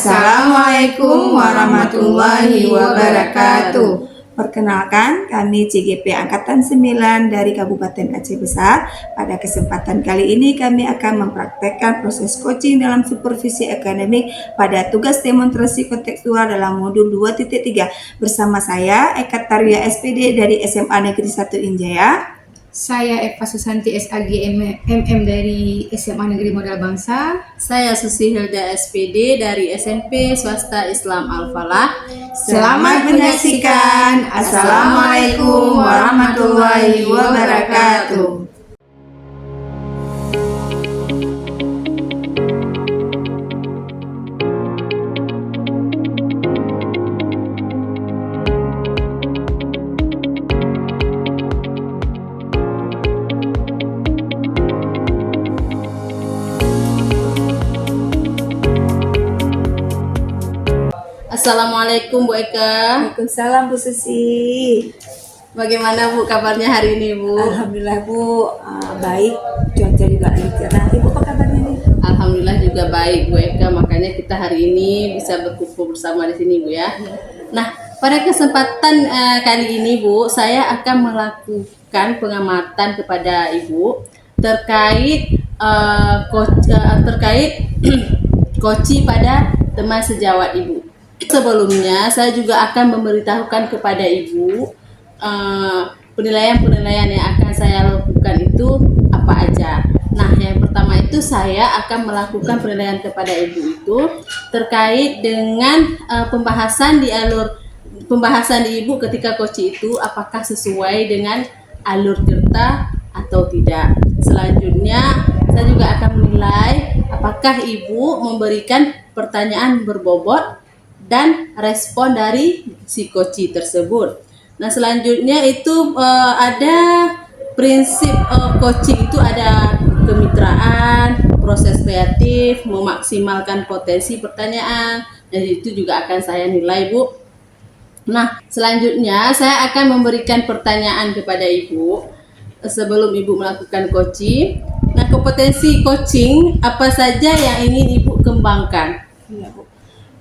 Assalamualaikum warahmatullahi wabarakatuh. Perkenalkan, kami CGP Angkatan 9 dari Kabupaten Aceh Besar. Pada kesempatan kali ini kami akan mempraktekkan proses coaching dalam supervisi akademik pada tugas demonstrasi kontekstual dalam modul 2.3 bersama saya Eka Tarwiyah SPD dari SMA Negeri 1 Injaya. Saya Eva Susanti SAG MM dari SMA Negeri Modal Bangsa. Saya Susi Hilda SPD dari SMP Swasta Islam Al-Falah. Selamat menyaksikan. Assalamualaikum warahmatullahi wabarakatuh. Assalamualaikum Bu Eka. Waalaikumsalam Bu Susi. Bagaimana Bu kabarnya hari ini Bu? Alhamdulillah Bu, baik. Cuaca juga lagi cerah. Ibu apa kabarnya nih? Alhamdulillah juga baik Bu Eka. Makanya kita hari ini bisa berkumpul bersama di sini Bu ya. Nah, pada kesempatan kali ini Bu, saya akan melakukan pengamatan kepada Ibu terkait koci pada teman sejawat Ibu. Sebelumnya, saya juga akan memberitahukan kepada Ibu penilaian-penilaian yang akan saya lakukan itu apa aja. Nah, yang pertama itu saya akan melakukan penilaian kepada Ibu itu terkait dengan pembahasan di Ibu ketika coaching itu apakah sesuai dengan alur cerita atau tidak. Selanjutnya, saya juga akan menilai apakah Ibu memberikan pertanyaan berbobot dan respon dari si coaching tersebut. Nah, selanjutnya itu ada prinsip coaching itu ada kemitraan, proses kreatif, memaksimalkan potensi pertanyaan, dan itu juga akan saya nilai Bu. Nah, selanjutnya saya akan memberikan pertanyaan kepada Ibu sebelum Ibu melakukan coaching. Nah, kompetensi coaching apa saja yang ingin Ibu kembangkan? Iya Bu.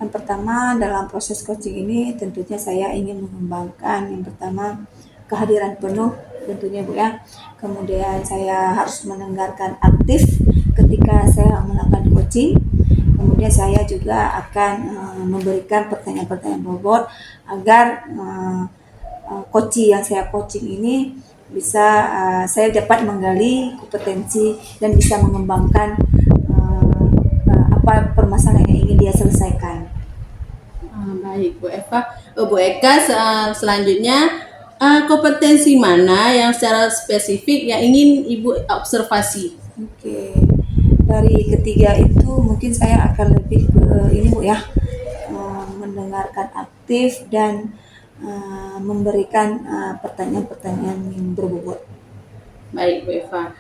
Yang pertama dalam proses coaching ini tentunya saya ingin mengembangkan yang pertama kehadiran penuh tentunya Bu ya. Kemudian saya harus mendengarkan aktif ketika saya melakukan coaching. Kemudian saya juga akan memberikan pertanyaan-pertanyaan bobot agar coaching yang saya coaching ini bisa saya dapat menggali kompetensi dan bisa mengembangkan apa permasalahan yang ingin dia selesaikan. Baik Bu Eva, Bu Eka, selanjutnya kompetensi mana yang secara spesifik yang ingin Ibu observasi? Oke, dari ketiga itu mungkin saya akan lebih ke ini Bu ya, mendengarkan aktif dan memberikan pertanyaan-pertanyaan yang berbobot. Baik Bu Eva,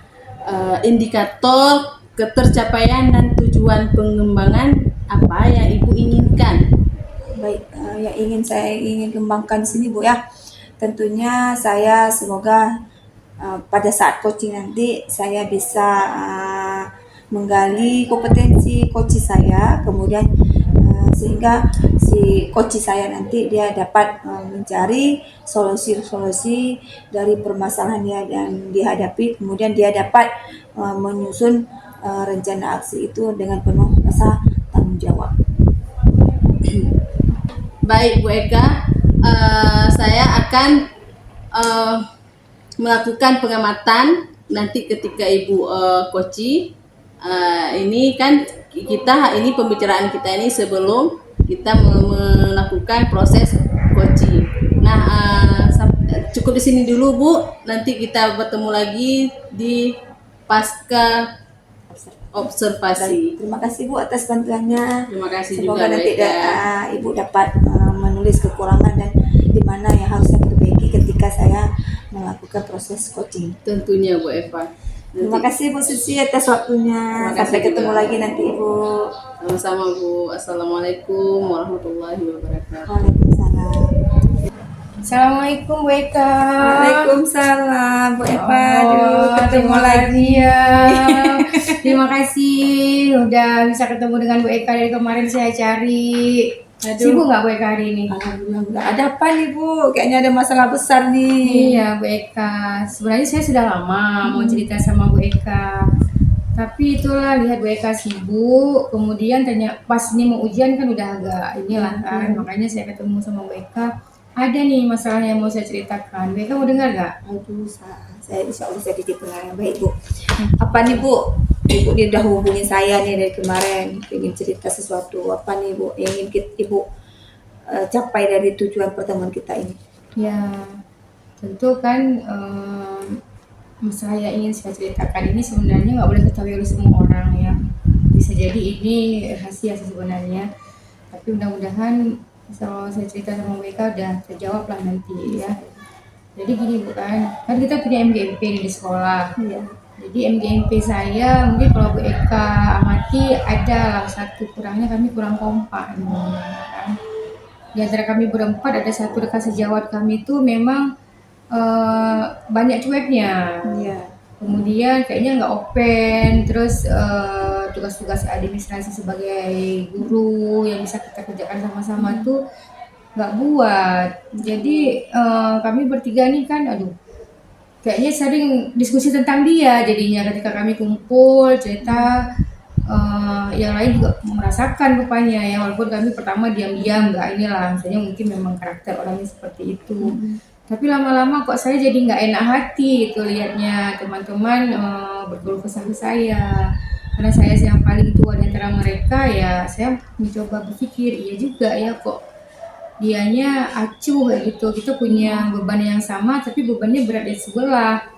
indikator ketercapaian dan tujuan pengembangan apa yang Ibu inginkan? Baik, yang saya ingin kembangkan di sini Bu ya, tentunya saya semoga pada saat coaching nanti saya bisa menggali kompetensi coach saya, kemudian sehingga si coach saya nanti dia dapat mencari solusi-solusi dari permasalahan yang dihadapi, kemudian dia dapat menyusun rencana aksi itu dengan penuh rasa tanggung jawab. Baik Bu Eka, saya akan melakukan pengamatan nanti ketika Ibu coaching. Ini kan ini pembicaraan kita ini sebelum kita melakukan proses coaching. Nah, cukup di sini dulu Bu. Nanti kita bertemu lagi di pasca observasi. Terima kasih Bu atas bantuannya. Terima kasih Semoga juga nanti Ibu dapat menulis kekurangan dan di mana yang harus saya perbaiki ketika saya melakukan proses coaching. Tentunya Bu Eva. Terima kasih Bu Susi atas waktunya. Sampai ketemu lagi nanti Ibu. Sama-sama Bu. Assalamualaikum warahmatullahi wabarakatuh. Waalaikumsalam. Assalamualaikum Bu Eka. Waalaikumsalam, Bu Eva. Oh, Ketemu terima lagi. kasih ya. Terima kasih udah bisa ketemu dengan Bu Eka dari kemarin saya cari. Sibuk nggak Bu Eka hari ini? Alhamdulillah enggak. Ada apa nih, Bu? Kayaknya ada masalah besar nih. Iya Bu Eka. Sebenarnya saya sudah lama mau cerita sama Bu Eka. Tapi itulah lihat Bu Eka sibuk. Kemudian ternyata pas ini mau ujian kan udah agak inilah kan. Makanya saya ketemu sama Bu Eka. Ada nih masalah yang mau saya ceritakan. Bu Eka mau dengar nggak? Aduh, saya insya Allah saya jadi pendengar yang baik, Bu. Apa nih, Bu? Ibu dia udah hubungi saya nih dari kemarin, ingin cerita sesuatu. Apa nih, Bu? Yang ingin Ibu capai dari tujuan pertemuan kita ini? Ya, tentu kan masalah yang ingin saya ceritakan ini sebenarnya nggak boleh ketahui oleh semua orang ya. Bisa jadi ini rahasia sih sebenarnya. Tapi mudah-mudahan kalau saya cerita sama mereka udah terjawab lah nanti ya. Jadi gini bukan, kan kita punya MGMP di sekolah. Iya. Jadi MGMP saya mungkin kalau Bu Eka amati ada lah satu kurangnya kami kurang kompak nih, kan. Di antara kami berempat ada satu rekan sejawat kami itu memang banyak cueknya. Iya. Kemudian kayaknya nggak open, terus tugas-tugas administrasi sebagai guru yang bisa kita kerjakan sama-sama tuh nggak buat. Jadi kami bertiga nih kan, aduh, kayaknya sering diskusi tentang dia jadinya ketika kami kumpul cerita yang lain juga merasakan rupanya ya walaupun kami pertama diam-diam nggak inilah misalnya mungkin memang karakter orangnya seperti itu. Tapi lama-lama kok saya jadi nggak enak hati itu lihatnya teman-teman berkeluh kesah ke saya karena saya yang paling tua di antara mereka ya saya mencoba berpikir iya juga ya kok dianya acuh kayak gitu kita punya beban yang sama tapi bebannya berat di sebelah.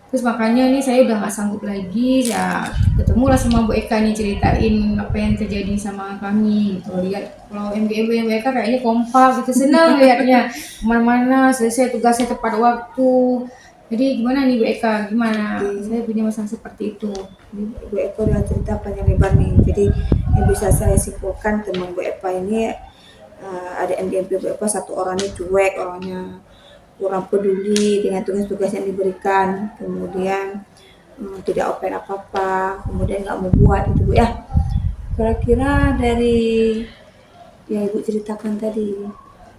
Terus makanya nih saya udah nggak sanggup lagi ya ketemulah sama Bu Eka nih ceritain apa yang terjadi sama kami gitu. Lihat kalau MGMP Bu Eka kayaknya kompak gitu senang lihatnya kemana-mana selesai tugasnya tepat waktu. Jadi gimana nih Bu Eka gimana saya punya masalah seperti itu. Bu Eva udah cerita panjang lebar nih. Jadi yang bisa saya simpulkan teman Bu Eva ini ada MGMP Bu Eva satu orangnya cuek, orangnya kurang peduli dengan tugas-tugas yang diberikan, kemudian tidak open apa-apa, kemudian nggak mau buat itu Bu ya. Kira-kira dari yang Ibu ceritakan tadi,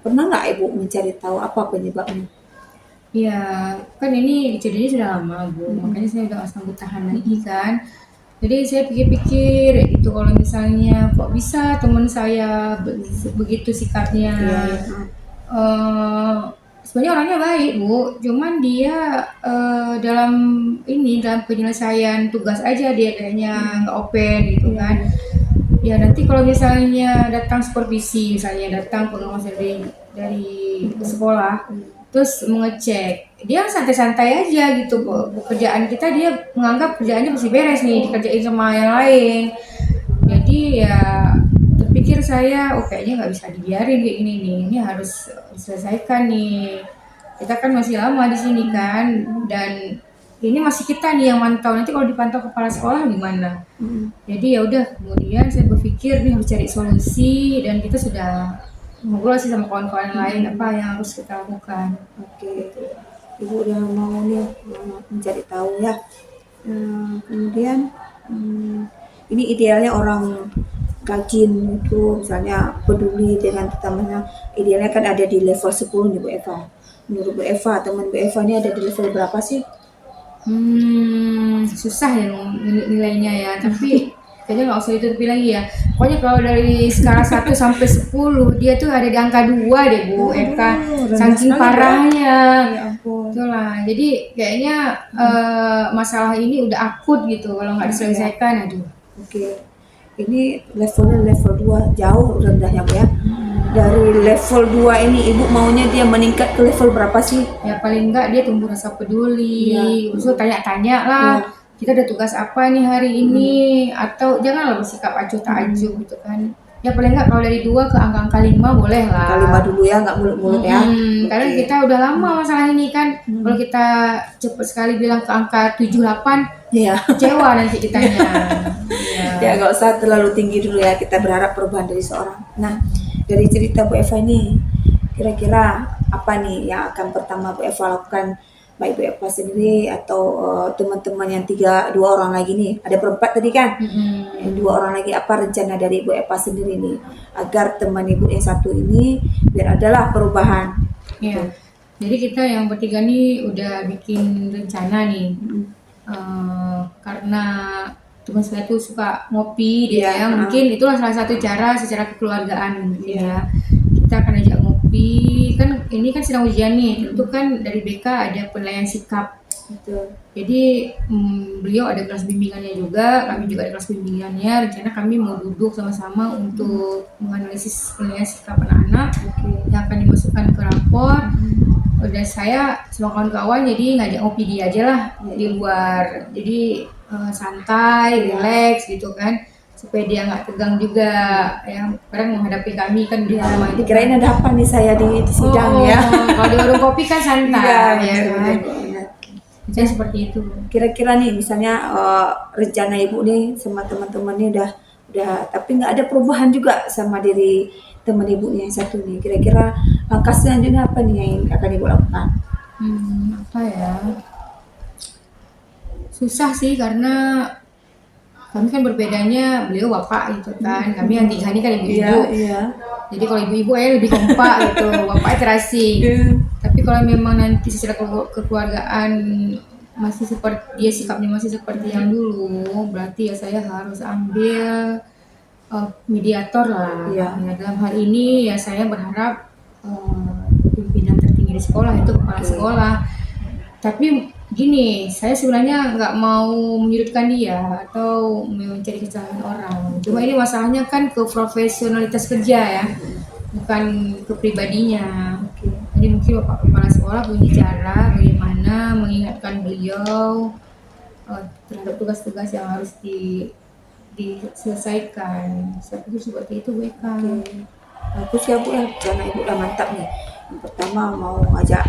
pernah nggak Ibu mencari tahu apa penyebabnya? Ya kan ini kejadiannya sudah lama Bu, makanya saya udah nggak sanggup tahan lagi kan. Jadi saya pikir-pikir itu kalau misalnya kok bisa teman saya begitu sikapnya. Sebenarnya orangnya baik Bu, cuman dia dalam penyelesaian tugas aja dia kayaknya nggak open gitu kan. Ya nanti kalau misalnya datang supervisi, misalnya datang pengawas dari sekolah, terus mengecek, dia santai-santai aja gitu Bu. Pekerjaan kita dia menganggap kerjaannya masih beres nih, dikerjain sama yang lain. Jadi ya terpikir saya, oh kayaknya nggak bisa dibiarin kayak gini nih, ini harus diselesaikan nih. Kita kan masih lama di sini kan, dan ini masih kita nih yang mantau. Nanti kalau dipantau kepala sekolah gimana? Jadi ya udah, kemudian saya berpikir nih harus cari solusi dan kita sudah ngobrol sih sama kawan-kawan lain apa yang harus kita lakukan. Oke, Ibu udah mau nih mencari tahu ya. Kemudian ini idealnya orang rajin itu misalnya peduli dengan temannya, idealnya kan ada di level 10 nih Bu Eva. Menurut Bu Eva, teman Bu Eva ini ada di level berapa sih? Susah ya nilainya ya, tapi kayaknya nggak usah ditutupi lagi ya. Pokoknya kalau dari skala 1 sampai 10 dia tuh ada di angka 2 deh Bu Eka, saking parahnya. Ya ampun. Itulah, jadi kayaknya masalah ini udah akut gitu kalau nggak diselesaikan, aduh. Oke, ini levelnya level 2, jauh rendahnya Bu ya. Dari level 2 ini Ibu maunya dia meningkat ke level berapa sih? Ya paling enggak dia tumbuh rasa peduli, terus tanya-tanya lah, kita ada tugas apa nih hari ini, atau janganlah bersikap acuh tak acuh gitu kan. Ya paling enggak kalau dari 2 ke angka 5 boleh lah. Angka 5 dulu ya, nggak mulut-mulut ya. Karena kita udah lama masalah ini kan. Kalau kita cepet sekali bilang ke angka 7, 8, Iya. kecewa nanti kitanya. Ya nggak usah terlalu tinggi dulu ya, kita berharap perubahan dari seorang. Nah, dari cerita Bu Eva ini, kira-kira apa nih yang akan pertama Bu Eva lakukan, baik Bu Eva sendiri atau teman-teman yang dua orang lagi nih, ada berempat tadi kan. Yang dua orang lagi, apa rencana dari Bu Eva sendiri nih agar teman Ibu yang satu ini biar adalah perubahan. Iya. Jadi kita yang bertiga nih udah bikin rencana nih. Karena teman saya tuh suka ngopi dia ya, mungkin itulah salah satu cara secara kekeluargaan mungkin ya. Kita akan ajak ngopi, kan ini kan sedang ujian nih, tentu kan dari BK ada penilaian sikap. Betul. Jadi beliau ada kelas bimbingannya juga, kami juga ada kelas bimbingannya. Rencana kami mau duduk sama-sama untuk menganalisis penilaian sikap anak-anak yang akan dimasukkan ke rapor. Dan saya sama kawan-kawan jadi ngajak ngopi dia aja lah di luar. Jadi santai, relax gitu kan, supaya dia nggak tegang juga. Yang kadang menghadapi kami kan di rumah itu. Dikirain ada apa nih saya di sidang ya. Kalau di warung kopi kan santai ya kan. benar. Jadi seperti itu. Kira-kira nih misalnya rencana Ibu nih sama teman-temannya udah tapi nggak ada perubahan juga sama diri teman Ibu nih yang satu nih. Kira-kira langkah selanjutnya apa nih yang akan Ibu lakukan? Apa ya? Susah sih karena kami kan berbedanya, beliau bapak gitu kan, kami yang tiga ini kan ibu-ibu. Iya. Jadi kalau ibu-ibu ya lebih kompak gitu, bapaknya terasing. Tapi kalau memang nanti secara kekeluargaan masih seperti dia, sikapnya masih seperti yang dulu, berarti ya saya harus ambil mediator lah. Iya. Ya, dalam hal ini ya saya berharap pimpinan tertinggi di sekolah itu kepala sekolah. Tapi gini, saya sebenarnya nggak mau menyudutkan dia atau mencari kesalahan orang. Cuma ini masalahnya kan ke profesionalitas kerja ya, bukan ke pribadinya. Jadi mungkin Bapak Kepala Sekolah punya cara bagaimana mengingatkan beliau terhadap tugas-tugas yang harus diselesaikan. Seperti itu Bu Eka. Bagus ya Bu ya, karena Ibu udah mantap nih. Yang pertama mau ngajak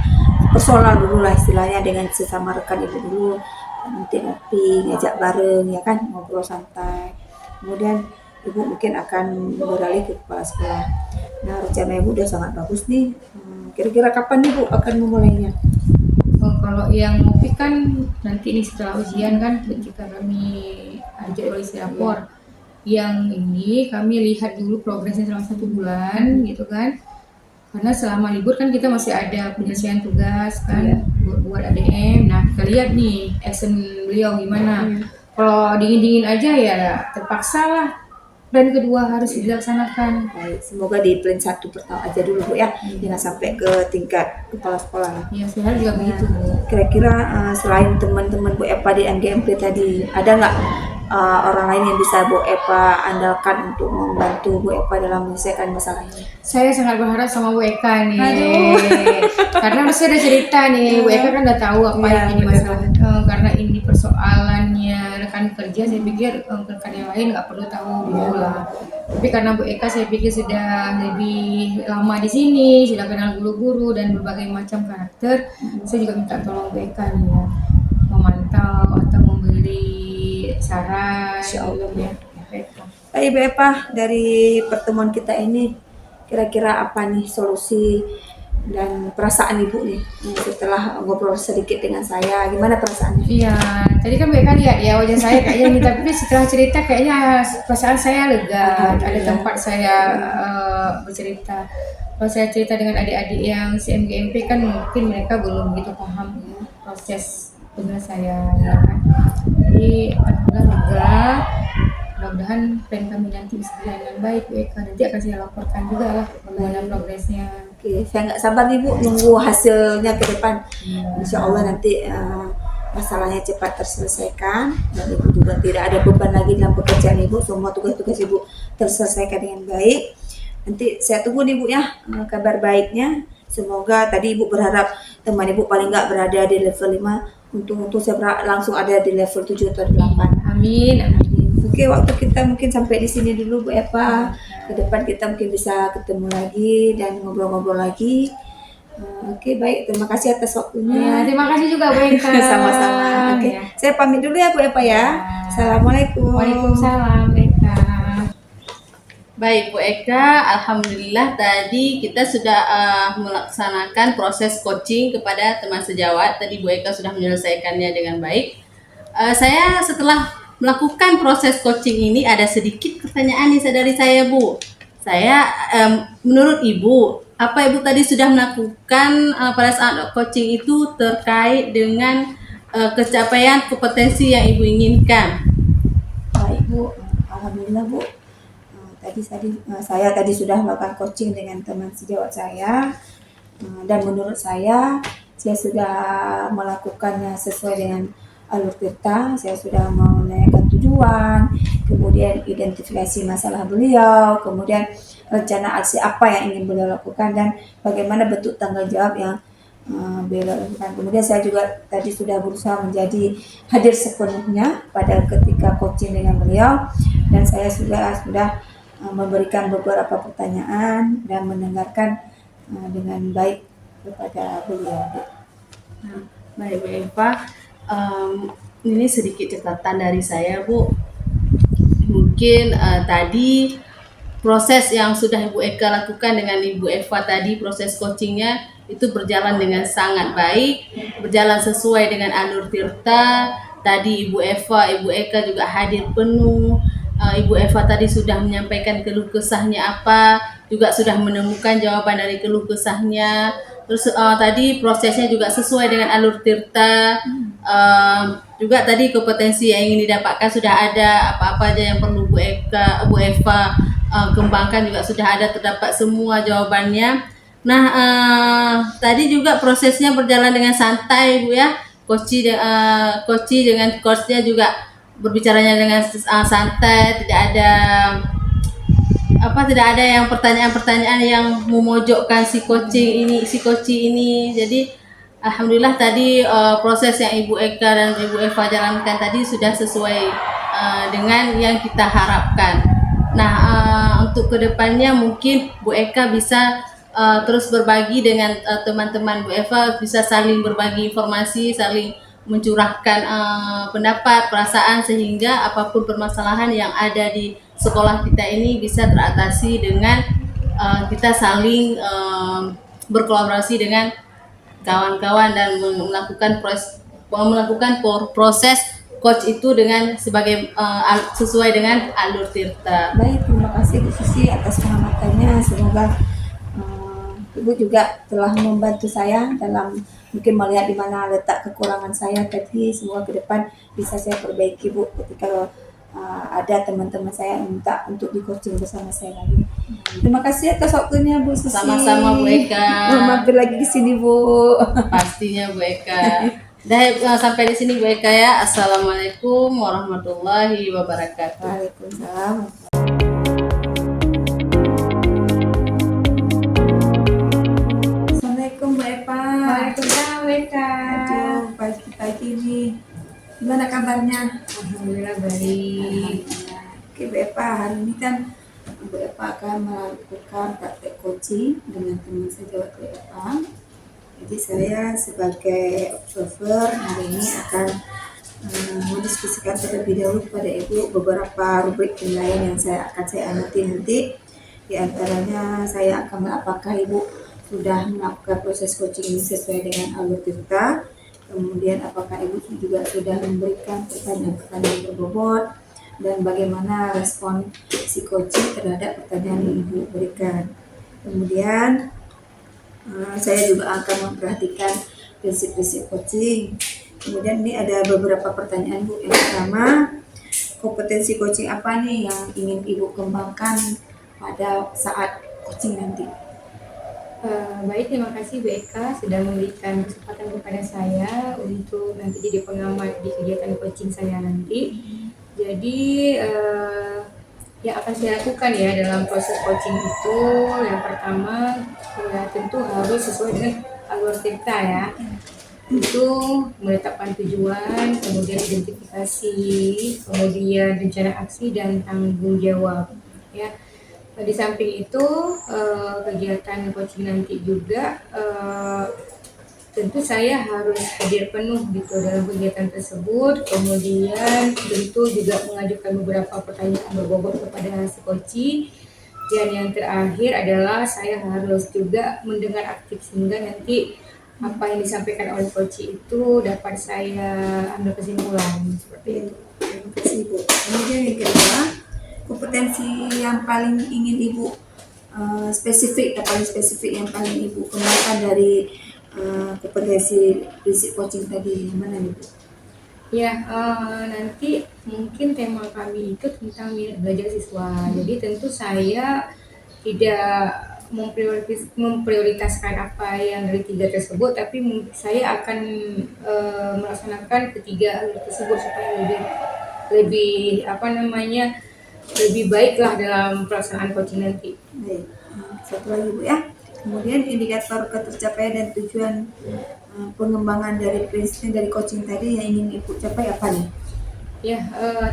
personal dulu lah istilahnya dengan sesama rekan Ibu dulu, nanti ngopi, ngajak bareng ya kan, ngobrol santai. Kemudian Ibu mungkin akan beralih ke kepala sekolah. Nah rencana Ibu udah sangat bagus nih. Kira-kira kapan Ibu akan memulainya? Kalau yang ngopi kan nanti nih setelah ujian kan, ketika kami ada jadwal isi rapor. Yang ini kami lihat dulu progresnya selama 1 bulan gitu kan. Karena selama libur kan kita masih ada penyelesaian tugas kan, buat ADM. Nah kita lihat nih action beliau gimana. Kalau dingin-dingin aja ya terpaksa lah plan kedua harus dilaksanakan. Baik, semoga di plan 1 pertama aja dulu Bu ya, jangan sampai ke tingkat kepala sekolah. Ya saya juga begitu Bu. Kira-kira selain teman-teman Bu Epa di MGMP tadi, ada nggak orang lain yang bisa Bu Epa andalkan untuk membantu Bu Epa dalam menyelesaikan masalah ini? Saya sangat berharap sama Bu Eka nih. Karena saya udah cerita nih, Bu Eka kan udah tahu apa yang ini masalah. Karena ini persoalannya rekan kerja, saya pikir rekan yang lain nggak perlu tahu dulu lah. Tapi karena Bu Eka saya pikir sudah lebih lama di sini, sudah kenal guru-guru dan berbagai macam karakter, saya juga minta tolong Bu Eka nih ya, memantau atau memberi saran. Insya Allah ya. Baik Bu Epa, dari pertemuan kita ini kira-kira apa nih solusi dan perasaan Ibu nih setelah ngobrol sedikit dengan saya, gimana perasaannya? Iya, tadi kan mereka lihat ya wajah saya kayaknya nih, tapi setelah cerita kayaknya perasaan saya lega, ada tempat saya bercerita. Kalau saya cerita dengan adik-adik yang CMGMP kan mungkin mereka belum begitu paham proses penyelesaian ya kan. Jadi alhamdulillah lega. Mudah-mudahan plan kami nanti bisa berjalan dengan baik Bu Eka. Nanti akan saya laporkan juga lah bagaimana progresnya. Oke, saya nggak sabar nih Bu nunggu hasilnya ke depan. Insya Allah nanti masalahnya cepat terselesaikan dan Ibu juga tidak ada beban lagi dalam pekerjaan Ibu. Semua tugas-tugas Ibu terselesaikan dengan baik. Nanti saya tunggu nih Bu ya kabar baiknya. Semoga tadi Ibu berharap teman Ibu paling nggak berada di level 5. Untuk saya langsung ada di level 7 atau 8. Amin. Oke, waktu kita mungkin sampai di sini dulu Bu Epa. Ke depan kita mungkin bisa ketemu lagi dan ngobrol-ngobrol lagi. Oke, baik. Terima kasih atas waktunya. Ya, terima kasih juga Bu Eka. Sama-sama. Oke, saya pamit dulu ya Bu Epa ya. Assalamualaikum. Waalaikumsalam Bu Eka. Baik Bu Eka, alhamdulillah tadi kita sudah melaksanakan proses coaching kepada teman sejawat. Tadi Bu Eka sudah menyelesaikannya dengan baik. Saya setelah melakukan proses coaching ini ada sedikit pertanyaan nih dari saya Bu. Saya menurut Ibu, apa Ibu tadi sudah melakukan pada saat coaching itu terkait dengan pencapaian kompetensi yang Ibu inginkan? Baik Bu, alhamdulillah Bu. Saya tadi sudah melakukan coaching dengan teman sejawat saya, dan menurut saya sudah melakukannya sesuai dengan alur tirta. Saya sudah menanyakan tujuan, kemudian identifikasi masalah beliau, kemudian rencana aksi apa yang ingin beliau lakukan, dan bagaimana bentuk tanggung jawab yang beliau lakukan. Kemudian saya juga tadi sudah berusaha menjadi hadir sepenuhnya pada ketika coaching dengan beliau, dan saya sudah memberikan beberapa pertanyaan dan mendengarkan dengan baik kepada beliau. Nah, baik Bu Eva, ini sedikit catatan dari saya Bu. Mungkin tadi proses yang sudah Ibu Eka lakukan dengan Ibu Eva tadi, proses coachingnya itu berjalan dengan sangat baik, berjalan sesuai dengan alur tirta. Tadi Ibu Eva, Ibu Eka juga hadir penuh. Ibu Eva tadi sudah menyampaikan keluh kesahnya apa, juga sudah menemukan jawaban dari keluh kesahnya. Terus tadi prosesnya juga sesuai dengan alur tirta. Juga tadi kompetensi yang ingin didapatkan sudah ada, apa-apa aja yang perlu Bu Eva kembangkan juga sudah ada, terdapat semua jawabannya. Nah, tadi juga prosesnya berjalan dengan santai Bu ya. Coach dengan coachnya juga berbicaranya dengan santai, tidak ada yang pertanyaan-pertanyaan yang memojokkan si coaching ini. Jadi alhamdulillah tadi proses yang Ibu Eka dan Ibu Eva jalankan tadi sudah sesuai dengan yang kita harapkan. Nah, untuk kedepannya mungkin Bu Eka bisa terus berbagi dengan teman-teman Bu Eva, bisa saling berbagi informasi, saling mencurahkan pendapat, perasaan, sehingga apapun permasalahan yang ada di sekolah kita ini bisa teratasi dengan kita saling berkolaborasi dengan kawan-kawan dan melakukan proses coach itu dengan sesuai dengan alur tirta. Baik, terima kasih Bu Susi atas pengamatannya. Semoga Ibu juga telah membantu saya dalam mungkin melihat di mana letak kekurangan saya tadi. Semoga ke depan bisa saya perbaiki Bu ketika ada teman-teman saya yang minta untuk di coaching bersama saya lagi. Terima kasih atas waktunya Bu Susi. Sama-sama Bu Eka. Mau mampir lagi di sini Bu. Pastinya Bu Eka. Sampai di sini Bu Eka ya. Assalamualaikum warahmatullahi wabarakatuh. Waalaikumsalam. Assalamualaikum Bu Eva. Waalaikumsalam Bu Eka. Aduh, pagi-pagi nih. Gimana kabarnya? Alhamdulillah baik. Oke Bu Eva, hari ini kan Bu Eva akan melakukan praktek coaching dengan teman sejawat Bu Eva. Jadi saya sebagai observer hari ini akan mendiskusikan terlebih dahulu kepada Ibu beberapa rubrik penilaian yang akan saya amati nanti. Di antaranya saya akan apakah Ibu sudah melakukan proses coaching ini sesuai dengan alur tirta. Kemudian apakah Ibu juga sudah memberikan pertanyaan-pertanyaan berbobot dan bagaimana respon si coaching terhadap pertanyaan yang Ibu berikan. Kemudian saya juga akan memperhatikan prinsip-prinsip coaching. Kemudian ini ada beberapa pertanyaan Bu. Yang pertama, kompetensi coaching apa nih yang ingin Ibu kembangkan pada saat coaching nanti? Baik, terima kasih Bu Eka sudah memberikan kesempatan kepada saya untuk nanti jadi pengamat di kegiatan coaching saya nanti. Jadi yang akan saya lakukan ya dalam proses coaching itu, yang pertama ya tentu harus sesuai dengan alur tirta ya. Itu menetapkan tujuan, kemudian identifikasi, kemudian rencana aksi dan tanggung jawab ya. Di samping itu kegiatan coaching nanti juga tentu saya harus hadir penuh gitu dalam kegiatan tersebut. Kemudian tentu juga mengajukan beberapa pertanyaan berbobot kepada si coaching Dan yang terakhir adalah saya harus juga mendengar aktif sehingga nanti apa yang disampaikan oleh coach itu dapat saya ambil kesimpulan seperti itu. Terima kasih Ibu. Kemudian yang kedua, kompetensi yang paling ingin Ibu paling spesifik yang paling Ibu kembangkan dari kompetensi prinsip coaching tadi, yang mana Ibu? Ya, nanti mungkin tema kami itu tentang minat belajar siswa. Jadi tentu saya tidak memprioritaskan apa yang dari tiga tersebut, tapi saya akan melaksanakan ketiga hal tersebut supaya lebih lebih baiklah dalam pelaksanaan coaching nanti. Baik, satu lagi Bu ya. Kemudian indikator ketercapaian dan tujuan pengembangan dari prinsip dari coaching tadi yang ingin Ibu capai apa nih? Ya,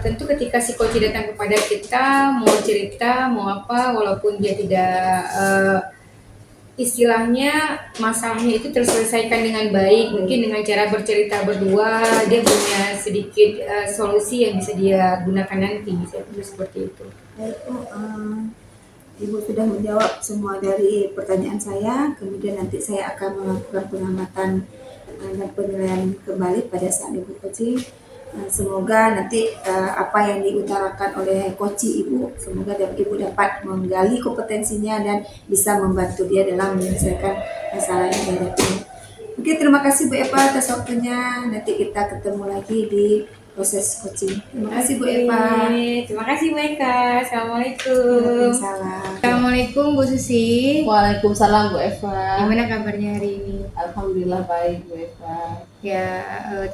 tentu ketika si coach datang kepada kita, mau cerita, mau apa, walaupun dia tidak istilahnya masalahnya itu terselesaikan dengan baik, mungkin dengan cara bercerita berdua, dia punya sedikit solusi yang bisa dia gunakan nanti, saya pikir seperti itu. Baik Bu, Ibu sudah menjawab semua dari pertanyaan saya. Kemudian nanti saya akan melakukan pengamatan dan penilaian kembali pada saat Ibu coaching. Semoga nanti apa yang diutarakan oleh coach Ibu, semoga Ibu dapat menggali kompetensinya dan bisa membantu dia dalam menyelesaikan masalah yang dihadapi. Oke, terima kasih Bu Eva atas waktunya. Nanti kita ketemu lagi di proses coaching. Terima kasih Bu Eva. Terima kasih Bu Eka. Assalamualaikum. Waalaikumsalam. Assalamualaikum Bu Susi. Waalaikumsalam Bu Eva. Gimana kabarnya hari ini? Alhamdulillah baik Bu Eva. Ya,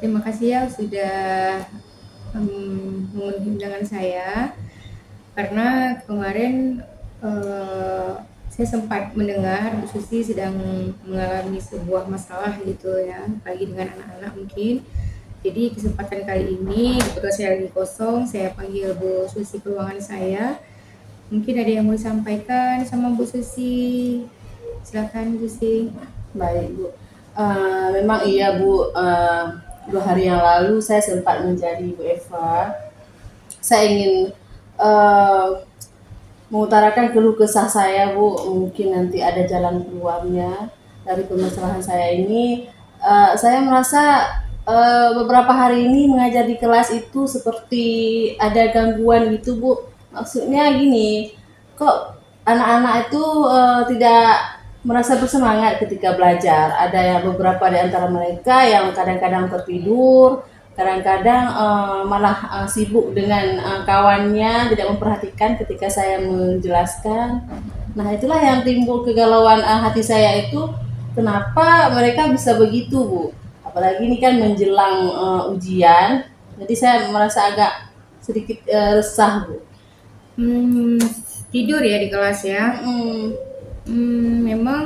terima kasih ya sudah memenuhi undangan saya. Karena kemarin saya sempat mendengar Bu Susi sedang mengalami sebuah masalah gitu ya, apalagi dengan anak-anak mungkin. Jadi kesempatan kali ini kebetulan saya lagi kosong, saya panggil Bu Susi ke ruangan saya. Mungkin ada yang mau disampaikan sama Bu Susi. Silakan Bu Susi. Baik Bu. Memang iya Bu, 2 hari yang lalu saya sempat menjadi Bu Eva. Saya ingin mengutarakan keluh kesah saya Bu, mungkin nanti ada jalan keluarnya dari permasalahan saya ini. Saya merasa beberapa hari ini mengajar di kelas itu seperti ada gangguan gitu Bu. Maksudnya gini, kok anak-anak itu tidak merasa bersemangat ketika belajar. Ada yang beberapa di antara mereka yang kadang-kadang tertidur, kadang-kadang malah sibuk dengan kawannya, tidak memperhatikan ketika saya menjelaskan. Nah, itulah yang timbul kegalauan hati saya itu, kenapa mereka bisa begitu Bu? Apalagi ini kan menjelang ujian, jadi saya merasa agak sedikit resah Bu. Tidur ya di kelas ya? Memang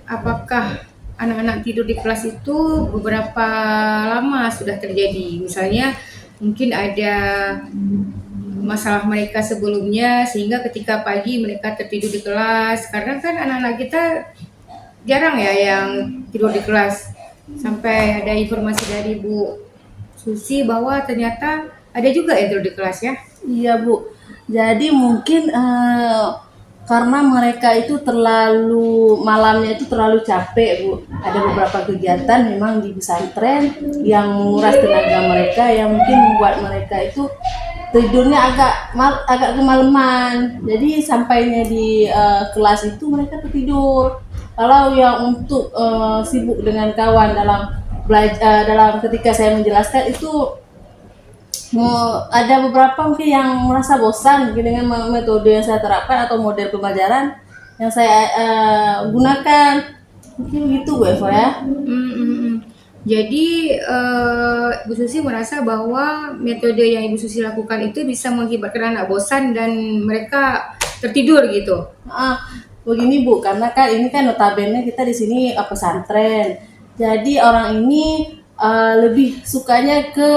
apakah anak-anak tidur di kelas itu beberapa lama sudah terjadi? Misalnya mungkin ada masalah mereka sebelumnya sehingga ketika pagi mereka tertidur di kelas, karena kan anak-anak kita jarang ya yang tidur di kelas. Sampai ada informasi dari Bu Susi bahwa ternyata ada juga yang tidur di kelas ya? Iya Bu, jadi mungkin karena mereka itu malamnya itu terlalu capek Bu. Ada beberapa kegiatan memang di pesantren yang menguras tenaga mereka, yang mungkin membuat mereka itu tidurnya agak kemalaman. Jadi sampainya di kelas itu mereka tertidur. Kalau yang untuk sibuk dengan kawan dalam ketika saya menjelaskan itu ada beberapa mungkin yang merasa bosan dengan metode yang saya terapkan atau model pembelajaran yang saya gunakan, mungkin gitu Bu Eva ya. Jadi Bu Susi merasa bahwa metode yang Ibu Susi lakukan itu bisa mengakibatkan anak bosan dan mereka tertidur gitu. Begini Bu, karena kan ini kan notabene kita di sini pesantren, jadi orang ini lebih sukanya ke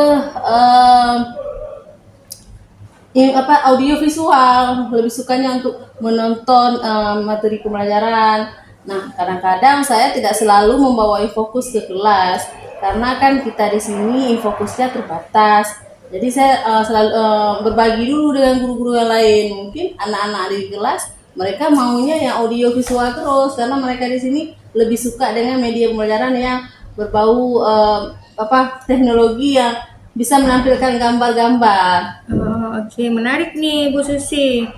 audio visual, lebih sukanya untuk menonton materi pembelajaran. Nah, kadang-kadang saya tidak selalu membawa fokus ke kelas karena kan kita di sini fokusnya terbatas. Jadi saya selalu berbagi dulu dengan guru-guru yang lain. Mungkin anak-anak di kelas mereka maunya yang audio visual terus karena mereka di sini lebih suka dengan media pembelajaran yang berbau teknologi yang bisa menampilkan gambar-gambar. Oh, oke, menarik nih Bu Susi.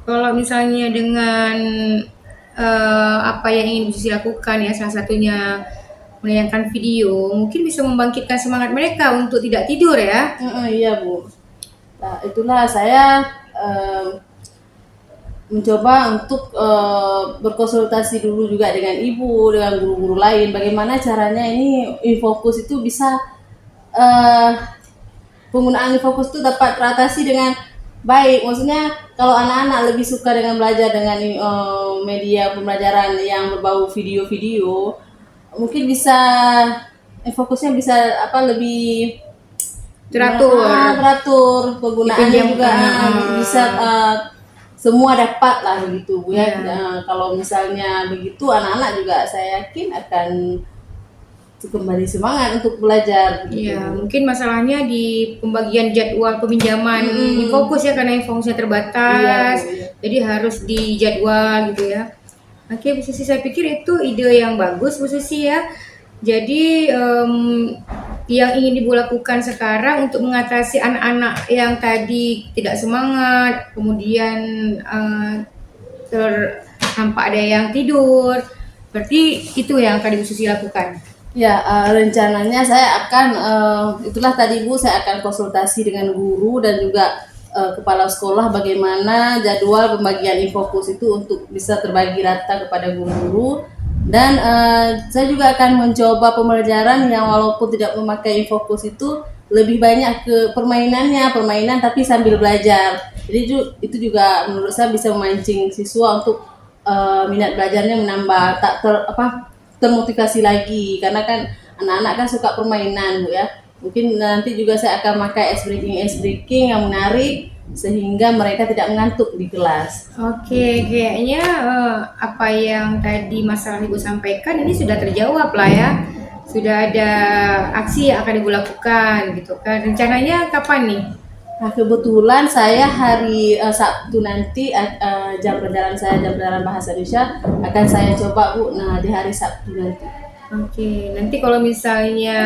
Kalau misalnya dengan apa yang ingin Bu Susi lakukan ya, salah satunya menayangkan video, mungkin bisa membangkitkan semangat mereka untuk tidak tidur ya. Iya Bu. Nah, itulah saya mencoba untuk berkonsultasi dulu juga dengan ibu, dengan guru-guru lain, bagaimana caranya ini infokus itu bisa penggunaan infokus itu dapat teratasi dengan baik. Maksudnya kalau anak-anak lebih suka dengan belajar dengan media pembelajaran yang berbau video-video, mungkin bisa fokusnya bisa lebih teratur penggunaannya juga bisa semua dapat lah begitu Bu ya. Kalau misalnya begitu anak-anak juga saya yakin akan kembali semangat untuk belajar. Iya, mungkin masalahnya di pembagian jadwal peminjaman fokus ya karena infokusnya terbatas. Iya. Jadi harus dijadwal gitu ya. Oke, Bu Susi, saya pikir itu ide yang bagus Bu Susi ya. Jadi yang ingin Ibu lakukan sekarang untuk mengatasi anak-anak yang tadi tidak semangat, kemudian nampak ada yang tidur, berarti itu yang akan Ibu Susi lakukan. Ya, rencananya saya akan itulah tadi Bu, saya akan konsultasi dengan guru dan juga kepala sekolah bagaimana jadwal pembagian infokus itu untuk bisa terbagi rata kepada guru-guru. Dan saya juga akan mencoba pembelajaran yang walaupun tidak memakai infokus itu lebih banyak ke permainan tapi sambil belajar. Jadi itu juga menurut saya bisa memancing siswa untuk minat belajarnya menambah termotivasi lagi, karena kan anak-anak kan suka permainan Bu ya. Mungkin nanti juga saya akan pakai ice breaking yang menarik sehingga mereka tidak mengantuk di kelas. Oke, kayaknya apa yang tadi masalah Ibu sampaikan ini sudah terjawab lah ya. Sudah ada aksi yang akan Ibu lakukan gitu kan. Rencananya kapan nih? Nah, kebetulan saya hari Sabtu nanti jam pelajaran bahasa Indonesia akan saya coba Bu. Nah, di hari Sabtu nanti. Oke, nanti kalau misalnya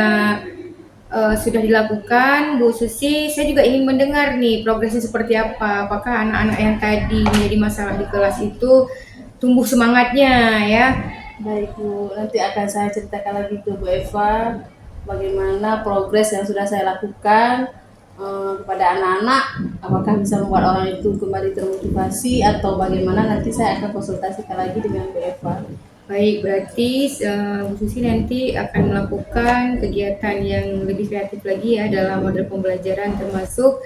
sudah dilakukan Bu Susi, saya juga ingin mendengar nih progresnya seperti apa. Apakah anak-anak yang tadi menjadi masalah di kelas itu tumbuh semangatnya ya? Baik Bu, nanti akan saya ceritakan lagi ke Bu Eva bagaimana progres yang sudah saya lakukan kepada anak-anak, apakah bisa membuat orang itu kembali termotivasi atau bagaimana, nanti saya akan konsultasikan lagi dengan Bu Eva. Baik, berarti Bu Susi nanti akan melakukan kegiatan yang lebih kreatif lagi ya dalam model pembelajaran, termasuk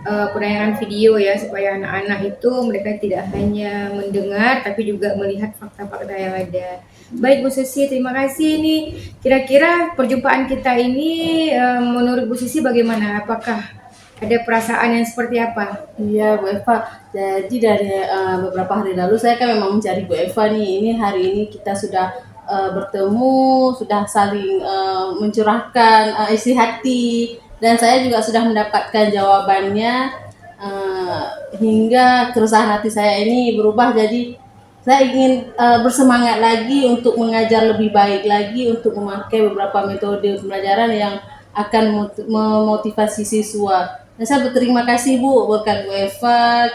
penayangan video ya, supaya anak-anak itu mereka tidak hanya mendengar tapi juga melihat fakta-fakta yang ada. Baik Bu Susi, terima kasih nih. Kira-kira perjumpaan kita ini menurut Bu Susi bagaimana? Apakah ada perasaan yang seperti apa? Iya Bu Eva, jadi dari beberapa hari lalu saya kan memang mencari Bu Eva nih. Ini hari ini kita sudah bertemu, sudah saling mencurahkan isi hati, dan saya juga sudah mendapatkan jawabannya hingga keresahan hati saya ini berubah jadi saya ingin bersemangat lagi untuk mengajar lebih baik lagi, untuk memakai beberapa metode pembelajaran yang akan memotivasi siswa. Dan saya berterima kasih Bu, berkat Bu Eva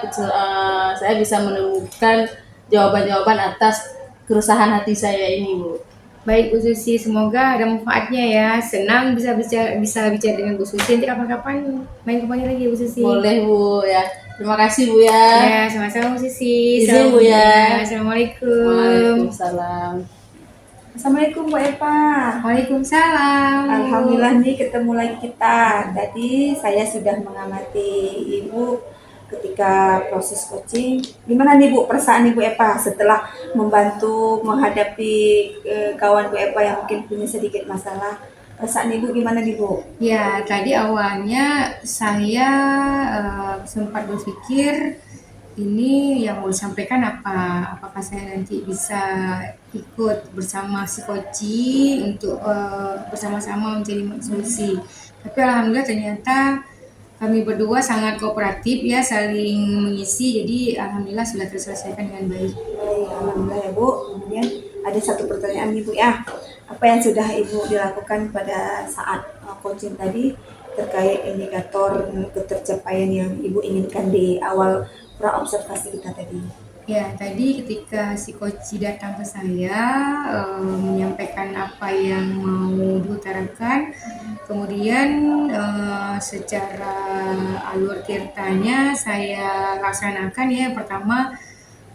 saya bisa menemukan jawaban-jawaban atas keresahan hati saya ini Bu. Baik Bu Susi, semoga ada manfaatnya ya. Senang bisa bicara dengan Bu Susi. Nanti kapan-kapan main kembali lagi Bu Susi. Boleh Bu ya. Terima kasih Bu ya. Ya, sama-sama Bu Susi. Izin Bu ya. Assalamualaikum. Waalaikumsalam. Assalamualaikum Bu Eva. Waalaikumsalam. Alhamdulillah nih ketemu lagi kita. Tadi saya sudah mengamati Ibu ketika proses coaching. Gimana nih Bu perasaan Ibu Eva setelah membantu menghadapi kawan Bu Eva yang mungkin punya sedikit masalah? Perasaan Ibu gimana nih Bu? Ya, tadi awalnya saya sempat berpikir ini yang mau disampaikan apa? Apakah saya nanti bisa ikut bersama si coaching untuk bersama-sama mencari solusi? Tapi alhamdulillah ternyata kami berdua sangat kooperatif ya, saling mengisi. Jadi alhamdulillah sudah terselesaikan dengan baik. Baik, alhamdulillah ya Bu. Kemudian ada satu pertanyaan Ibu ya. Apa yang sudah Ibu dilakukan pada saat coaching tadi terkait indikator ketercapaian yang Ibu inginkan di awal pra observasi kita tadi? Ya, tadi ketika si coach datang ke saya menyampaikan apa yang mau diutarakan, kemudian secara alur tirtanya saya laksanakan ya. Pertama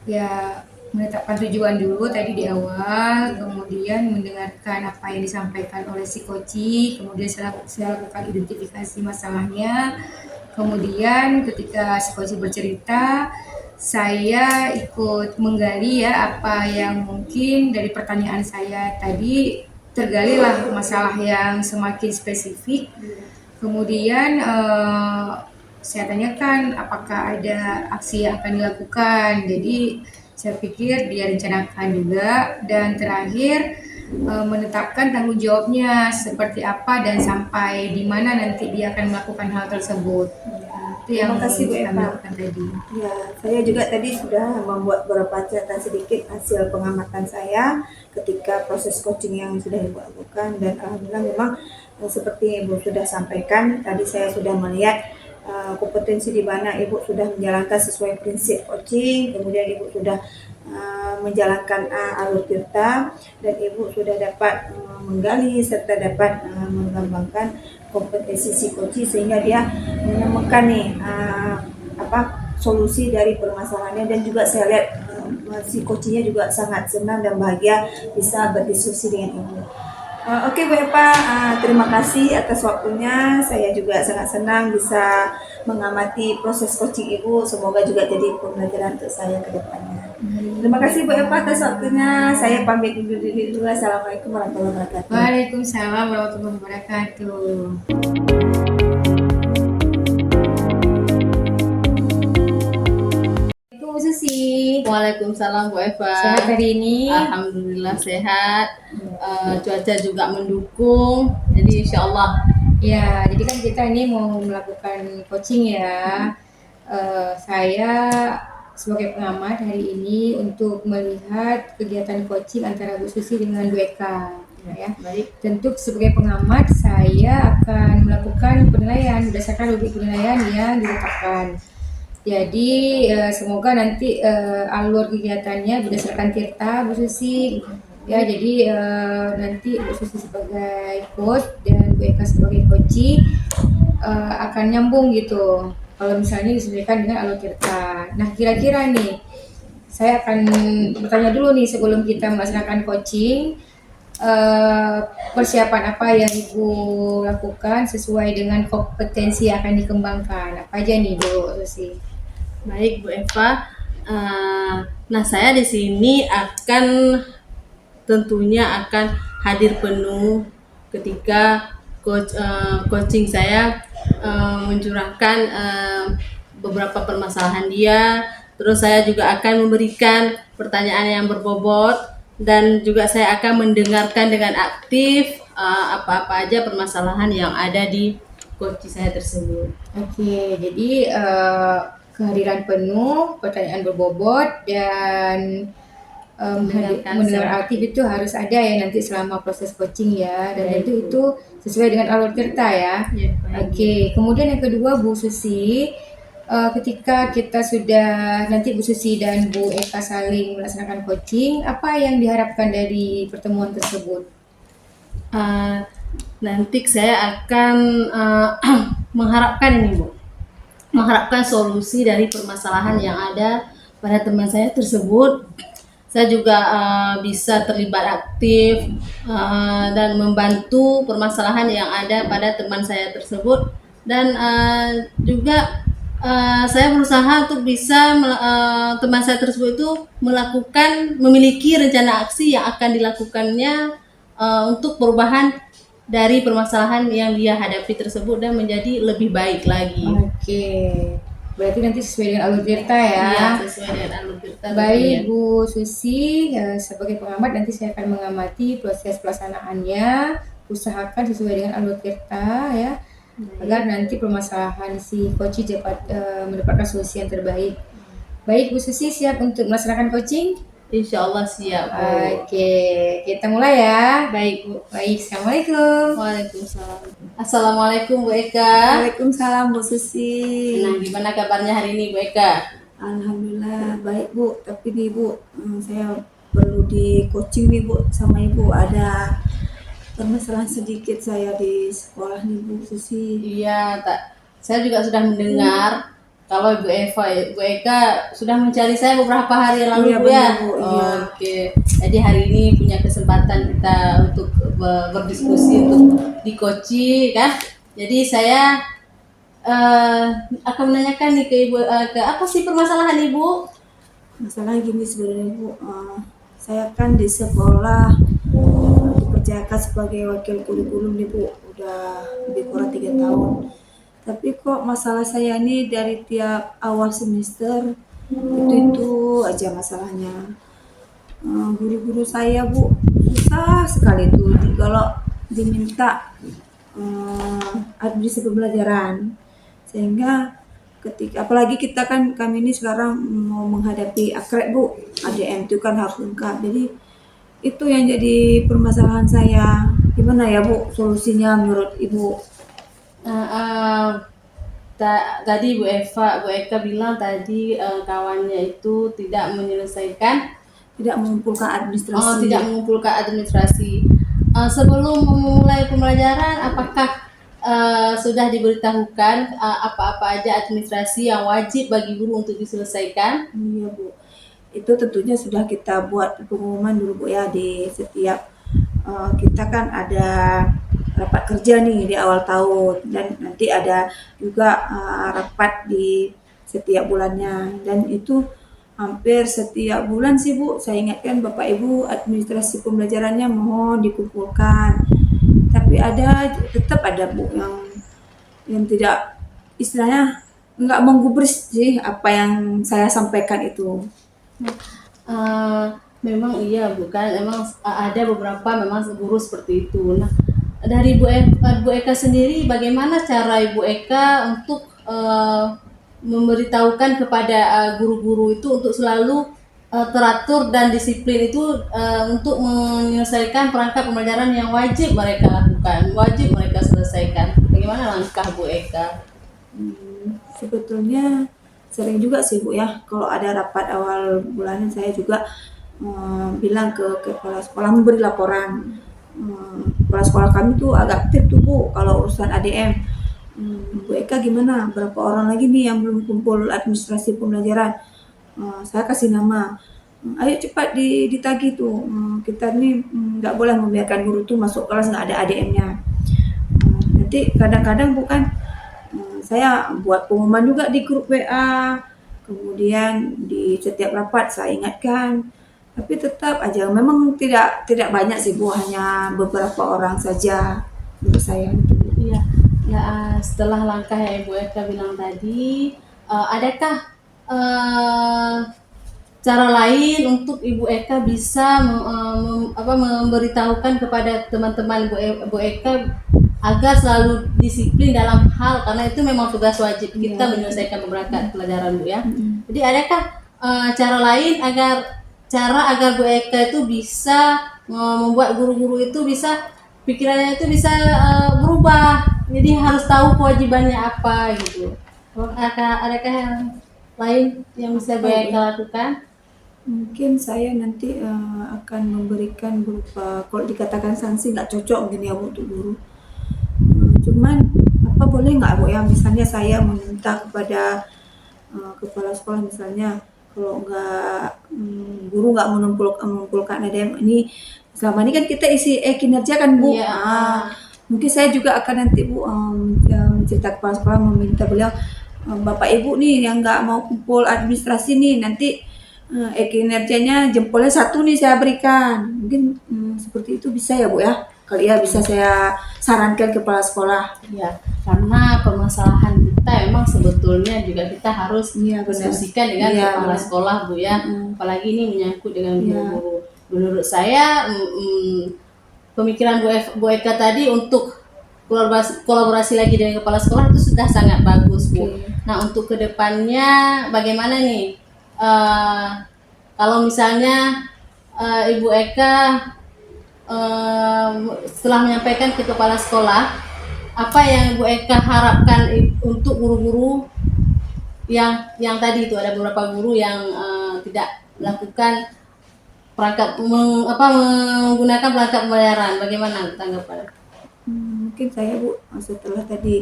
ya menetapkan tujuan dulu tadi di awal, kemudian mendengarkan apa yang disampaikan oleh si coach, kemudian saya lakukan identifikasi masalahnya, kemudian ketika si coach bercerita, saya ikut menggali ya apa yang mungkin dari pertanyaan saya tadi, tergalilah masalah yang semakin spesifik. Kemudian saya tanyakan apakah ada aksi yang akan dilakukan. Jadi saya pikir dia rencanakan juga, dan terakhir menetapkan tanggung jawabnya seperti apa dan sampai di mana nanti dia akan melakukan hal tersebut. Itu yang Terima kasih Bu kami Eva. lakukan tadi. Ya, saya juga tadi sudah membuat beberapa catatan sedikit hasil pengamatan saya ketika proses coaching yang sudah Ibu lakukan, dan alhamdulillah memang seperti Ibu sudah sampaikan tadi, saya sudah melihat kompetensi di mana Ibu sudah menjalankan sesuai prinsip coaching, kemudian Ibu sudah menjalankan alur tirta, dan Ibu sudah dapat menggali serta dapat mengembangkan kompetensi si coach sehingga dia menemukan nih solusi dari permasalahannya, dan juga saya lihat si coachnya juga sangat senang dan bahagia bisa berdiskusi dengan Ibu. Oke Bu Eva, terima kasih atas waktunya. Saya juga sangat senang bisa mengamati proses coaching Ibu. Semoga juga jadi pembelajaran untuk saya ke depannya. Terima kasih Bu Eva atas waktunya. Saya pamit dulu. Assalamualaikum warahmatullahi wabarakatuh. Waalaikumsalam warahmatullahi wabarakatuh. Bu Susi, Waalaikumsalam Bu Eva. sehat hari ini? Alhamdulillah sehat. Cuaca juga mendukung. Jadi insya Allah. Ya, jadi kan kita ini mau melakukan coaching ya. Saya sebagai pengamat hari ini untuk melihat kegiatan coaching antara Bu Susi dengan Bu Eka. Ya. Baik. Tentu sebagai pengamat saya akan melakukan penilaian berdasarkan rubrik penilaian yang ditetapkan. Jadi semoga nanti alur kegiatannya berdasarkan tirta Bu Susi. Ya, jadi nanti Bu Susi sebagai coach dan Bu Eka sebagai coachee akan nyambung gitu. Kalau misalnya disesuaikan dengan alur tirta. Nah, kira-kira nih saya akan bertanya dulu nih sebelum kita melaksanakan coaching. Persiapan apa yang Ibu lakukan sesuai dengan kompetensi yang akan dikembangkan? Apa aja nih Bu Susi? Baik Bu Eva. Nah saya di sini tentunya akan hadir penuh ketika coaching saya mencurahkan beberapa permasalahan dia. Terus saya juga akan memberikan pertanyaan yang berbobot, dan juga saya akan mendengarkan dengan aktif apa-apa aja permasalahan yang ada di coaching saya tersebut. Oke, jadi kehadiran penuh, pertanyaan berbobot, dan mendengar aktif itu harus ada ya nanti selama proses coaching ya, dan Baik, itu sesuai dengan alur tirta ya. Ya, baik. Oke, kemudian yang kedua Bu Susi, ketika kita sudah nanti Bu Susi dan Bu Eka saling melaksanakan coaching, apa yang diharapkan dari pertemuan tersebut? Nanti saya akan mengharapkan ini Bu, mengharapkan solusi dari permasalahan yang ada pada teman saya tersebut. Saya juga bisa terlibat aktif dan membantu permasalahan yang ada pada teman saya tersebut, dan juga saya berusaha untuk bisa teman saya tersebut itu memiliki rencana aksi yang akan dilakukannya untuk perubahan dari permasalahan yang dia hadapi tersebut dan menjadi lebih baik lagi. Oke, berarti nanti sesuai dengan alur tirta ya. Iya, sesuai dengan alur tirta. Baik Bu Susi, sebagai pengamat nanti saya akan mengamati proses pelaksanaannya, usahakan sesuai dengan alur tirta ya. agar nanti permasalahan si coaching dapat mendapatkan solusi yang terbaik. Baik Bu Susi, siap untuk melaksanakan coaching? Insya Allah siap, Bu. Oke, kita mulai ya. Baik, Bu. Baik, Assalamualaikum. Waalaikumsalam. Assalamualaikum Bu Eka. Waalaikumsalam Bu Susi. Nah, gimana kabarnya hari ini Bu Eka? Alhamdulillah baik Bu, tapi nih Bu, saya perlu di coaching nih Bu sama Ibu, ada permasalahan sedikit saya di sekolah nih Bu Susi. Iya, saya juga sudah mendengar kalau Bu Eka sudah mencari saya beberapa hari yang lalu, Iya, Bu ya. benar, Bu, iya. Oke, jadi hari ini punya kesempatan kita untuk berdiskusi untuk di coaching kan. Jadi saya akan menanyakan nih ke Ibu, ke apa sih permasalahan Ibu? Masalah gini sebenarnya Bu, saya kan di sekolah dipercayakan sebagai wakil kurikulum nih Bu, udah lebih kurang 3 tahun. Tapi kok masalah saya nih dari tiap awal semester itu aja masalahnya. Guru-guru saya Bu susah sekali tuh kalau diminta administrasi pembelajaran, sehingga ketika apalagi kita kan kami ini sekarang mau menghadapi akrab Bu, ADM itu kan harus lengkap, jadi itu yang jadi permasalahan saya. Gimana ya Bu solusinya menurut Ibu? Nah, tadi Bu Eka bilang tadi kawannya itu tidak menyelesaikan, Tidak mengumpulkan administrasi. tidak mengumpulkan administrasi. Sebelum memulai pembelajaran, apakah sudah diberitahukan apa-apa aja administrasi yang wajib bagi guru untuk diselesaikan? Iya Bu, itu tentunya sudah kita buat pengumuman dulu Bu ya, di setiap kita kan ada rapat kerja nih di awal tahun, dan nanti ada juga rapat di setiap bulannya, dan itu hampir setiap bulan sih Bu saya ingatkan Bapak Ibu administrasi pembelajarannya mohon dikumpulkan, tapi tetap ada Bu yang tidak, istilahnya nggak menggubris sih apa yang saya sampaikan itu. Eh, Memang iya bukan, emang ada beberapa memang guru seperti itu. Nah, dari Bu Eka sendiri, bagaimana cara Ibu Eka untuk memberitahukan kepada guru-guru itu untuk selalu teratur dan disiplin itu untuk menyelesaikan perangkat pembelajaran yang wajib mereka lakukan, wajib mereka selesaikan. Bagaimana langkah Bu Eka? Sebetulnya sering juga sih Bu ya, kalau ada rapat awal bulan saya juga bilang ke kepala sekolah, memberi laporan. Kepala sekolah kami tuh agak aktif tuh Bu kalau urusan ADM. Bu Eka gimana? Berapa orang lagi nih yang belum kumpul administrasi pembelajaran? Saya kasih nama. Ayo cepat ditagih tuh. Kita nih nggak boleh membiarkan guru tuh masuk kelas nggak ada ADM-nya. Nanti kadang-kadang bukan saya buat pengumuman juga di grup WA, kemudian di setiap rapat saya ingatkan, tapi tetap aja memang tidak banyak sih Bu, hanya beberapa orang saja menurut saya. Iya, ya, setelah langkah yang Ibu Eka bilang tadi, adakah eh, cara lain untuk Ibu Eka bisa memberitahukan kepada teman-teman Bu Eka agar selalu disiplin dalam hal, karena itu memang tugas wajib kita menyelesaikan beberapa pelajaran Bu ya. Jadi adakah cara lain agar Bu Eka itu bisa membuat guru-guru itu bisa pikirannya itu bisa berubah, jadi harus tahu kewajibannya apa gitu. Adakah yang lain yang bisa Bu Eka lakukan? Mungkin saya nanti akan memberikan berupa, kalau dikatakan sanksi nggak cocok mungkin ya Bu untuk guru. Cuman apa boleh nggak Bu ya, misalnya saya meminta kepada kepala sekolah misalnya, kalau guru nggak mengumpulkan ADM ini, selama ini kan kita isi kinerja kan Bu. Iya. Mungkin saya juga akan nanti Bu mencerita kepala sekolah, meminta beliau, Bapak Ibu nih yang nggak mau kumpul administrasi nih, nanti kinerjanya jempolnya 1 nih saya berikan. Mungkin seperti itu bisa ya Bu ya, kali ya bisa saya sarankan kepala sekolah. Ya, karena permasalahan kita memang sebetulnya juga kita harus Iya, benar. diskusikan dengan Iya, kepala benar. sekolah Bu ya. Apalagi ini menyangkut dengan guru-guru. Menurut saya pemikiran Bu Eka tadi untuk kolaborasi lagi dengan kepala sekolah itu sudah sangat bagus, Bu. Oke. Nah, untuk kedepannya bagaimana nih? Kalau misalnya Ibu Eka setelah menyampaikan ke kepala sekolah, apa yang Bu Eka harapkan untuk guru-guru yang tadi itu ada beberapa guru yang tidak melakukan menggunakan perangkat pembayaran, bagaimana tanggapan? Mungkin saya Bu, setelah tadi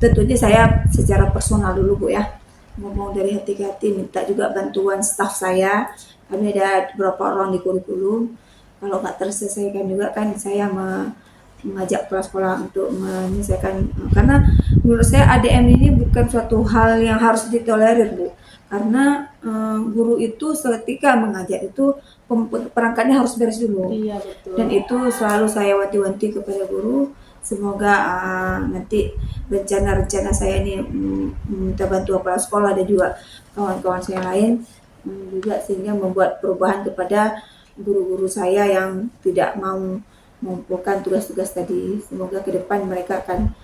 tentunya saya secara personal dulu Bu ya, ngomong dari hati ke hati, minta juga bantuan staf saya. Kami ada beberapa orang di kurikulum, kalau nggak terselesaikan juga kan saya mengajak kepala sekolah untuk menyelesaikan, karena menurut saya ADM ini bukan suatu hal yang harus ditolerir Bu, karena guru itu ketika mengajar itu perangkatnya harus beres dulu. Iya, betul. Dan itu selalu saya wanti-wanti kepada guru, semoga nanti rencana-rencana saya ini minta bantuan kepala sekolah dan juga kawan-kawan saya lain juga, sehingga membuat perubahan kepada guru-guru saya yang tidak mau mengumpulkan tugas-tugas tadi. Semoga ke depan mereka akan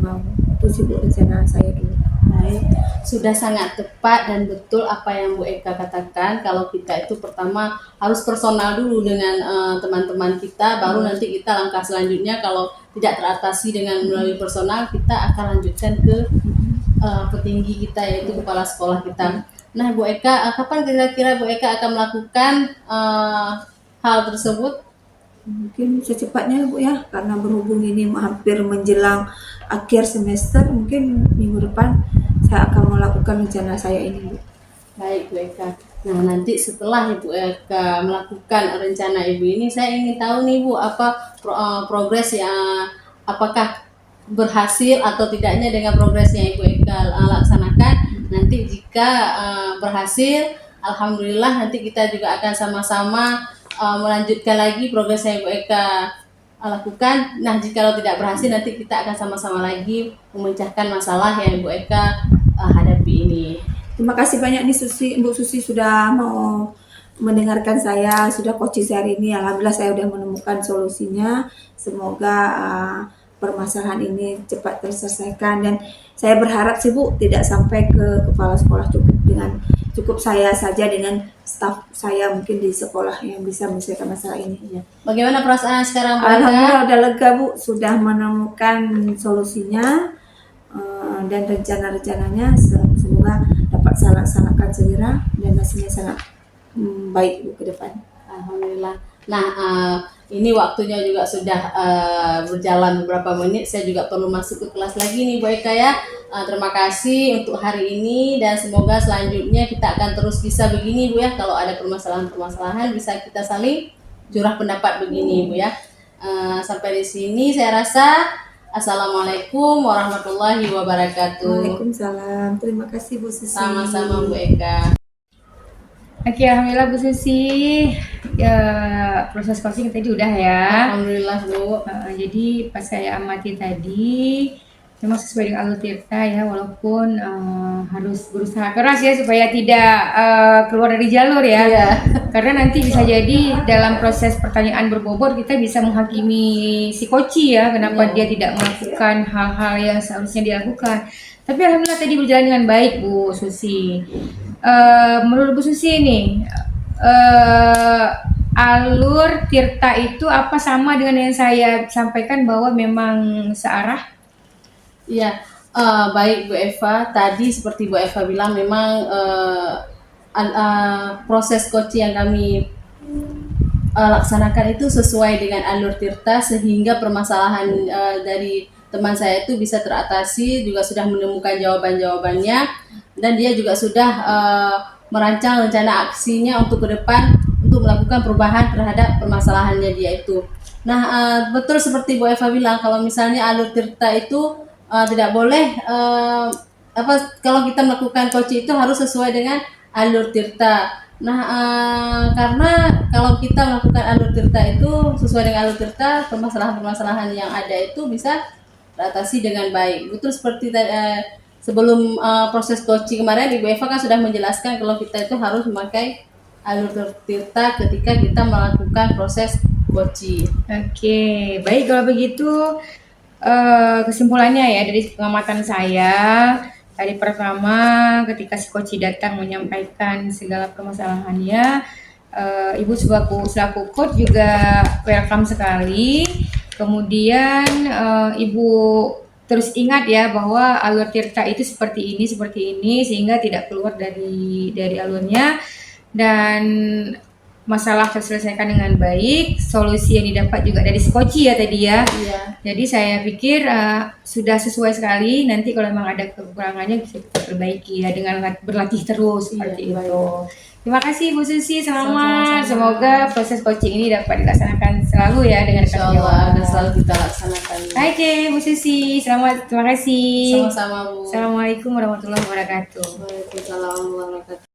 mau. Itu sih Bu rencana saya dulu. Baik, sudah sangat tepat dan betul apa yang Bu Eka katakan. Kalau kita itu pertama harus personal dulu dengan teman-teman kita, baru nanti kita langkah selanjutnya kalau tidak teratasi dengan melalui personal, kita akan lanjutkan ke petinggi kita, yaitu kepala sekolah kita. Nah, Bu Eka, kapan kira-kira Bu Eka akan melakukan hal tersebut? Mungkin secepatnya Bu ya, karena berhubung ini hampir menjelang akhir semester, mungkin minggu depan saya akan melakukan rencana saya ini Bu. Baik, Bu Eka. Nah, nanti setelah Ibu Eka melakukan rencana Ibu ini, saya ingin tahu nih Bu, apa progres yang apakah berhasil atau tidaknya dengan progres yang Ibu Eka laksanakan. Nanti jika berhasil, alhamdulillah nanti kita juga akan sama-sama melanjutkan lagi progres yang Ibu Eka lakukan. Nah, jika tidak berhasil, nanti kita akan sama-sama lagi memecahkan masalah yang Ibu Eka hadapi ini. Terima kasih banyak nih Bu Susi sudah mau mendengarkan saya, sudah coaching saya hari ini. Alhamdulillah saya sudah menemukan solusinya. Semoga permasalahan ini cepat terselesaikan, dan saya berharap sih Bu tidak sampai ke kepala sekolah, cukup saya saja dengan staf saya mungkin di sekolah yang bisa menyelesaikan masalah ini. Bagaimana perasaan sekarang Bu Eka? Alhamdulillah udah lega Bu, sudah menemukan solusinya dan rencana-rencananya semoga dapat saya laksanakan segera dan hasilnya sangat baik Bu ke depan. Alhamdulillah. Nah, ini waktunya juga sudah berjalan beberapa menit. Saya juga perlu masuk ke kelas lagi nih Bu Eka ya. Terima kasih untuk hari ini, dan semoga selanjutnya kita akan terus bisa begini Bu ya. Kalau ada permasalahan-permasalahan bisa kita saling curah pendapat begini Bu ya. Sampai di sini saya rasa. Assalamualaikum warahmatullahi wabarakatuh. Waalaikumsalam. Terima kasih Bu Susi. Sama-sama Bu Eka. Oke, alhamdulillah Bu Susi. Ya, proses coaching tadi udah ya. Alhamdulillah Bu. Jadi pas saya amati tadi memang sesuai dengan alur Tirta ya, walaupun harus berusaha keras ya supaya tidak keluar dari jalur ya. Iya. Karena nanti bisa jadi dalam proses pertanyaan berbobot kita bisa menghakimi si koci ya, kenapa dia tidak melakukan hal-hal yang seharusnya dilakukan. Tapi alhamdulillah tadi berjalan dengan baik Bu Susi. Menurut Bu Susi nih, alur Tirta itu apa sama dengan yang saya sampaikan bahwa memang searah? Iya, baik Bu Eva. Tadi seperti Bu Eva bilang, memang proses coaching yang kami laksanakan itu sesuai dengan alur Tirta, sehingga permasalahan dari teman saya itu bisa teratasi, juga sudah menemukan jawaban-jawabannya, dan dia juga sudah merancang rencana aksinya untuk ke depan untuk melakukan perubahan terhadap permasalahannya dia itu. Nah, betul seperti Bu Eva bilang, kalau misalnya alur Tirta itu tidak boleh kalau kita melakukan coaching itu harus sesuai dengan alur Tirta. Nah, karena kalau kita melakukan alur Tirta itu sesuai dengan alur Tirta, permasalahan-permasalahan yang ada itu bisa teratasi dengan baik. Betul seperti sebelum proses coaching kemarin, Ibu Eva kan sudah menjelaskan kalau kita itu harus memakai alur Tirta ketika kita melakukan proses coaching. Oke, baik kalau begitu. kesimpulannya ya dari pengamatan saya, tadi pertama ketika si Koci datang menyampaikan segala permasalahannya, Ibu selaku coach juga welcome sekali. Kemudian Ibu terus ingat ya bahwa alur Tirta itu seperti ini sehingga tidak keluar dari alurnya, dan masalah terselesaikan dengan baik, solusi yang didapat juga dari skoci ya tadi ya. Iya. Jadi saya pikir sudah sesuai sekali. Nanti kalau memang ada kekurangannya bisa kita perbaiki ya dengan berlatih terus seperti Iya, itu. Terima kasih Bu Susi, Sama-sama. selamat. Semoga proses coaching ini dapat dilaksanakan selalu ya dengan Insya kaki Allah awal. dan selalu kita laksanakan. Oke, Bu Susi, selamat. Terima kasih. Sama-sama Bu. Assalamualaikum warahmatullahi wabarakatuh. Waalaikumsalam warahmatullahi wabarakatuh.